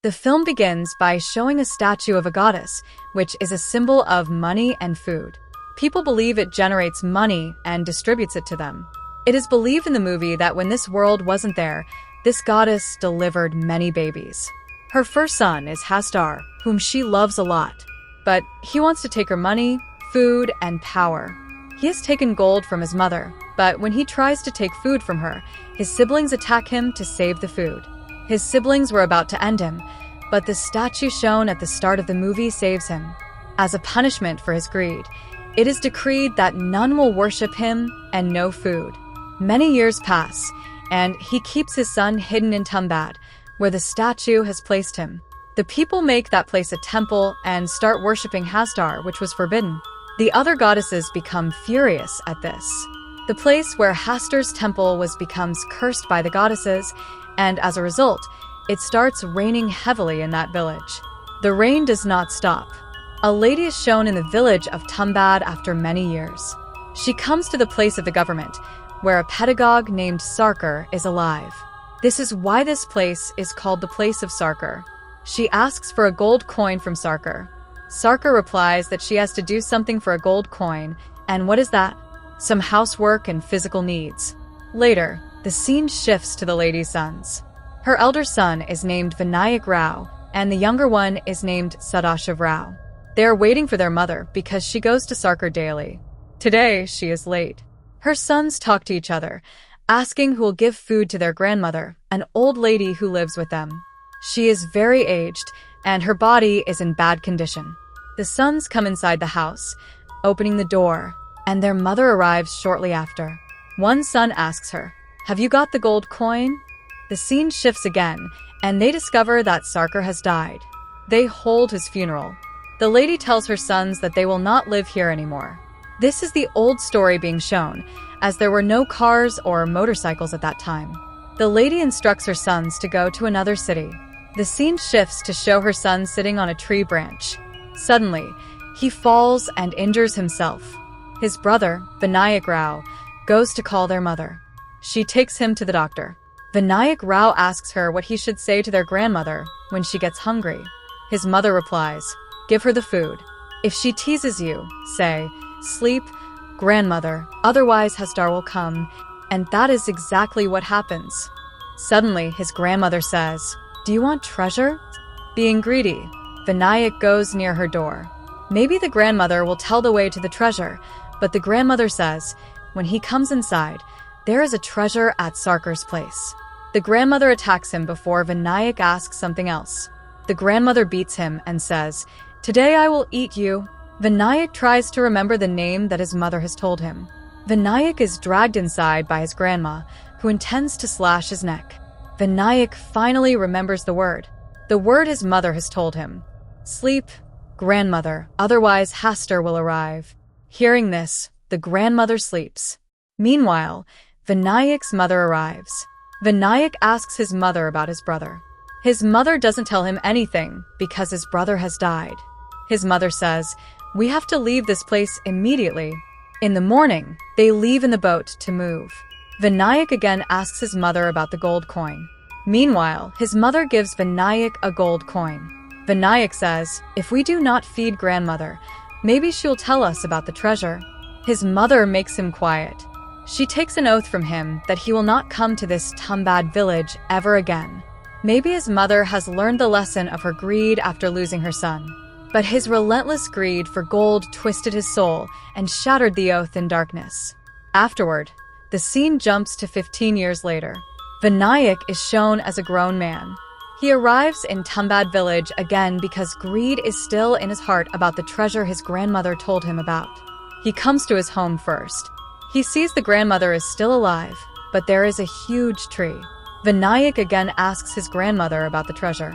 The film begins by showing a statue of a goddess, which is a symbol of money and food. People believe it generates money and distributes it to them. It is believed in the movie that when this world wasn't there, this goddess delivered many babies. Her first son is Hastar, whom she loves a lot. But he wants to take her money, food, and power. He has taken gold from his mother, but when he tries to take food from her, his siblings attack him to save the food. His siblings were about to end him, but the statue shown at the start of the movie saves him. As a punishment for his greed, it is decreed that none will worship him and no food. Many years pass, and he keeps his son hidden in Tumbbad, where the statue has placed him. The people make that place a temple and start worshipping Hastar, which was forbidden. The other goddesses become furious at this. The place where Hastar's temple becomes cursed by the goddesses, and as a result, it starts raining heavily in that village. The rain does not stop. A lady is shown in the village of Tumbbad after many years. She comes to the place of the government, where a pedagogue named Sarkar is alive. This is why this place is called the Place of Sarkar. She asks for a gold coin from Sarkar. Sarkar replies that she has to do something for a gold coin, and what is that? Some housework and physical needs. Later, the scene shifts to the lady's sons. Her elder son is named Vinayak Rao, and the younger one is named Sadashiv Rao. They are waiting for their mother because she goes to Sarkar daily. Today, she is late. Her sons talk to each other, asking who will give food to their grandmother, an old lady who lives with them. She is very aged, and her body is in bad condition. The sons come inside the house, opening the door, and their mother arrives shortly after. One son asks her, "Have you got the gold coin?" The scene shifts again, and they discover that Sarkar has died. They hold his funeral. The lady tells her sons that they will not live here anymore. This is the old story being shown, as there were no cars or motorcycles at that time. The lady instructs her sons to go to another city. The scene shifts to show her son sitting on a tree branch. Suddenly, he falls and injures himself. His brother, Vinayak Rao, goes to call their mother. She takes him to the doctor. Vinayak Rao asks her what he should say to their grandmother when she gets hungry. His mother replies, "Give her the food. If she teases you, say, 'Sleep, grandmother, otherwise Hastar will come,' and that is exactly what happens." Suddenly, his grandmother says, "Do you want treasure?" Being greedy, Vinayak goes near her door. Maybe the grandmother will tell the way to the treasure, but the grandmother says, when he comes inside, there is a treasure at Sarkar's place. The grandmother attacks him before Vinayak asks something else. The grandmother beats him and says, "Today I will eat you." Vinayak tries to remember the name that his mother has told him. Vinayak is dragged inside by his grandma, who intends to slash his neck. Vinayak finally remembers the word. The word his mother has told him. "Sleep, grandmother, otherwise Hastar will arrive." Hearing this, the grandmother sleeps. Meanwhile, Vinayak's mother arrives. Vinayak asks his mother about his brother. His mother doesn't tell him anything because his brother has died. His mother says, "We have to leave this place immediately." In the morning, they leave in the boat to move. Vinayak again asks his mother about the gold coin. Meanwhile, his mother gives Vinayak a gold coin. Vinayak says, "If we do not feed grandmother, maybe she'll tell us about the treasure." His mother makes him quiet. She takes an oath from him that he will not come to this Tumbbad village ever again. Maybe his mother has learned the lesson of her greed after losing her son. But his relentless greed for gold twisted his soul and shattered the oath in darkness. Afterward, the scene jumps to 15 years later. Vinayak is shown as a grown man. He arrives in Tumbbad village again because greed is still in his heart about the treasure his grandmother told him about. He comes to his home first. He sees the grandmother is still alive, but there is a huge tree. Vinayak again asks his grandmother about the treasure.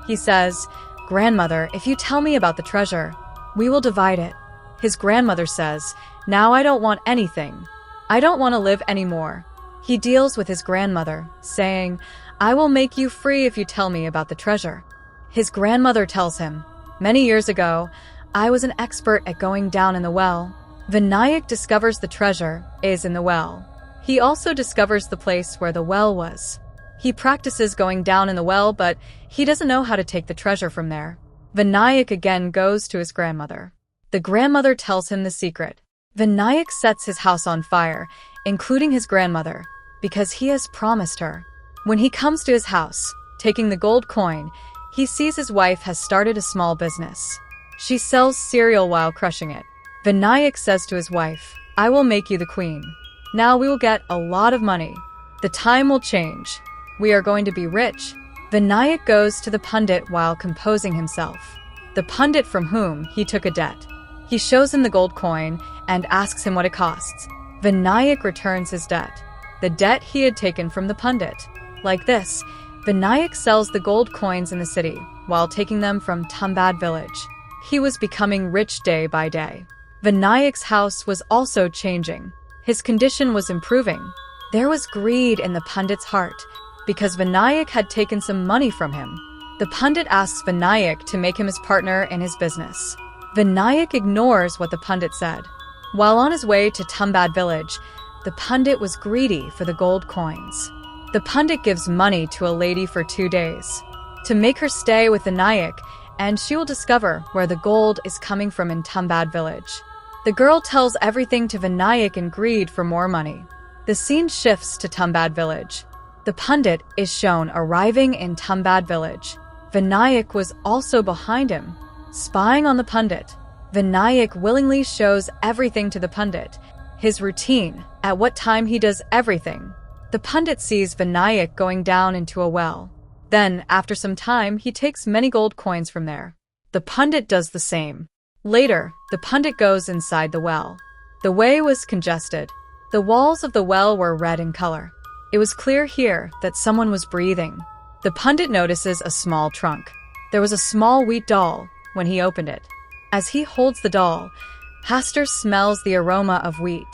He says, "Grandmother, if you tell me about the treasure, we will divide it." His grandmother says, "Now I don't want anything. I don't want to live anymore." He deals with his grandmother, saying, "I will make you free if you tell me about the treasure." His grandmother tells him, "Many years ago, I was an expert at going down in the well." Vinayak discovers the treasure is in the well. He also discovers the place where the well was. He practices going down in the well, but he doesn't know how to take the treasure from there. Vinayak again goes to his grandmother. The grandmother tells him the secret. Vinayak sets his house on fire, including his grandmother, because he has promised her. When he comes to his house, taking the gold coin, he sees his wife has started a small business. She sells cereal while crushing it. Vinayak says to his wife, "I will make you the queen. Now we will get a lot of money. The time will change. We are going to be rich." Vinayak goes to the pundit while composing himself. The pundit from whom he took a debt. He shows him the gold coin and asks him what it costs. Vinayak returns his debt. The debt he had taken from the pundit. Like this, Vinayak sells the gold coins in the city while taking them from Tumbbad village. He was becoming rich day by day. Vinayak's house was also changing. His condition was improving. There was greed in the pundit's heart because Vinayak had taken some money from him. The pundit asks Vinayak to make him his partner in his business. Vinayak ignores what the pundit said. While on his way to Tumbbad village, the pundit was greedy for the gold coins. The pundit gives money to a lady for 2 days to make her stay with Vinayak, and she will discover where the gold is coming from in Tumbbad village. The girl tells everything to Vinayak in greed for more money. The scene shifts to Tumbbad village. The pundit is shown arriving in Tumbbad village. Vinayak was also behind him, spying on the pundit. Vinayak willingly shows everything to the pundit, his routine, at what time he does everything. The pundit sees Vinayak going down into a well. Then, after some time, he takes many gold coins from there. The pundit does the same. Later, the pundit goes inside the well. The way was congested. The walls of the well were red in color. It was clear here that someone was breathing. The pundit notices a small trunk. There was a small wheat doll when he opened it. As he holds the doll, Hastar smells the aroma of wheat.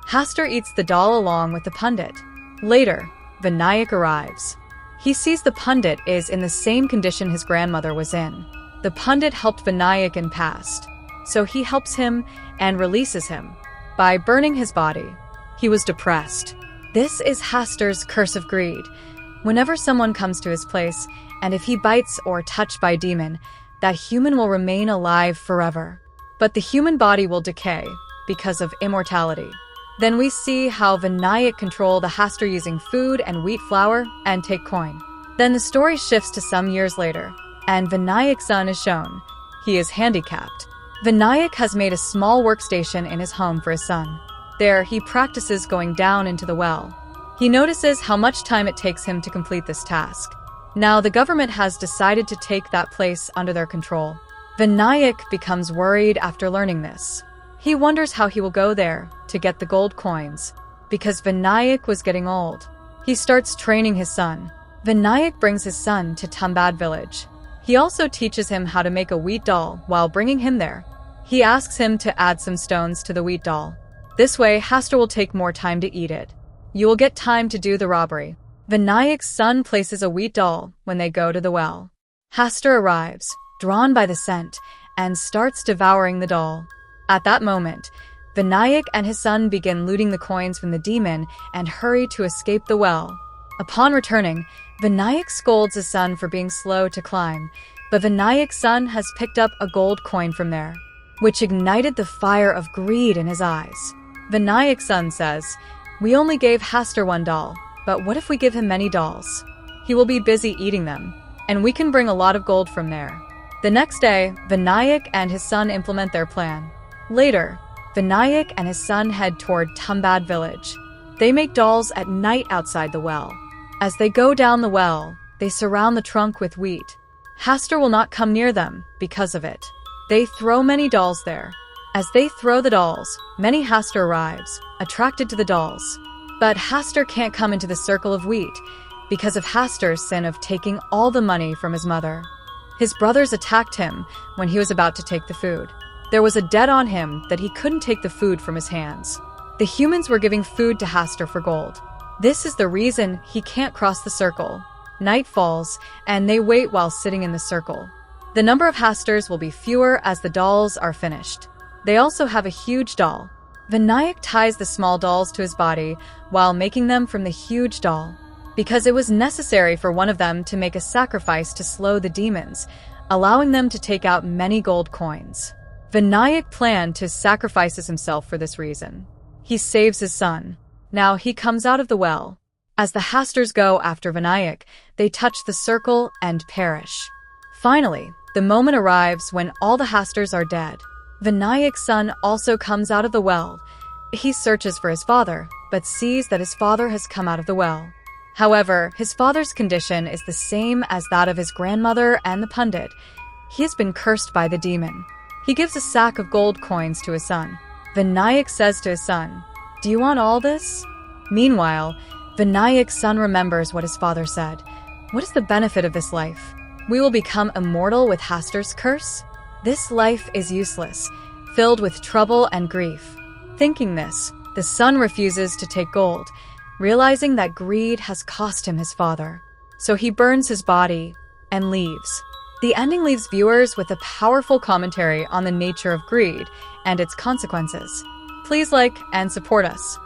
Hastar eats the doll along with the pundit. Later, Vinayak arrives. He sees the pundit is in the same condition his grandmother was in. The pundit helped Vinayak in past, so he helps him and releases him by burning his body. He was depressed. This is Hastar's curse of greed. Whenever someone comes to his place, and if he bites or touched by a demon, that human will remain alive forever. But the human body will decay because of immortality. Then we see how Vinayak control the Hastar using food and wheat flour and take coin. Then the story shifts to some years later, and Vinayak's son is shown. He is handicapped. Vinayak has made a small workstation in his home for his son. There, he practices going down into the well. He notices how much time it takes him to complete this task. Now the government has decided to take that place under their control. Vinayak becomes worried after learning this. He wonders how he will go there to get the gold coins, because Vinayak was getting old. He starts training his son. Vinayak brings his son to Tumbbad village. He also teaches him how to make a wheat doll while bringing him there. He asks him to add some stones to the wheat doll. This way, Hastar will take more time to eat it. You will get time to do the robbery. Vinayak's son places a wheat doll when they go to the well. Hastar arrives, drawn by the scent, and starts devouring the doll. At that moment, Vinayak and his son begin looting the coins from the demon and hurry to escape the well. Upon returning, Vinayak scolds his son for being slow to climb, but Vinayak's son has picked up a gold coin from there, which ignited the fire of greed in his eyes. Vinayak's son says, "We only gave Hastar one doll, but what if we give him many dolls? He will be busy eating them, and we can bring a lot of gold from there." The next day, Vinayak and his son implement their plan. Later, Vinayak and his son head toward Tumbbad village. They make dolls at night outside the well. As they go down the well, they surround the trunk with wheat. Hastar will not come near them because of it. They throw many dolls there. As they throw the dolls, many Hastar arrives, attracted to the dolls. But Hastar can't come into the circle of wheat because of Hastar's sin of taking all the money from his mother. His brothers attacked him when he was about to take the food. There was a debt on him that he couldn't take the food from his hands. The humans were giving food to Hastar for gold. This is the reason he can't cross the circle. Night falls, and they wait while sitting in the circle. The number of Hastars will be fewer as the dolls are finished. They also have a huge doll. Vinayak ties the small dolls to his body while making them from the huge doll. because it was necessary for one of them to make a sacrifice to slow the demons, allowing them to take out many gold coins. Vinayak planned to sacrifice himself for this reason. He saves his son. Now he comes out of the well. As the Hastars go after Vinayak, they touch the circle and perish. Finally, the moment arrives when all the Hastars are dead. Vinayak's son also comes out of the well. He searches for his father, but sees that his father has come out of the well. However, his father's condition is the same as that of his grandmother and the pundit. He has been cursed by the demon. He gives a sack of gold coins to his son. Vinayak says to his son, "Do you want all this?" Meanwhile, Vinayak's son remembers what his father said. What is the benefit of this life? We will become immortal with Hastar's curse? This life is useless, filled with trouble and grief. Thinking this, the son refuses to take gold, realizing that greed has cost him his father. So he burns his body and leaves. The ending leaves viewers with a powerful commentary on the nature of greed and its consequences. Please like and support us.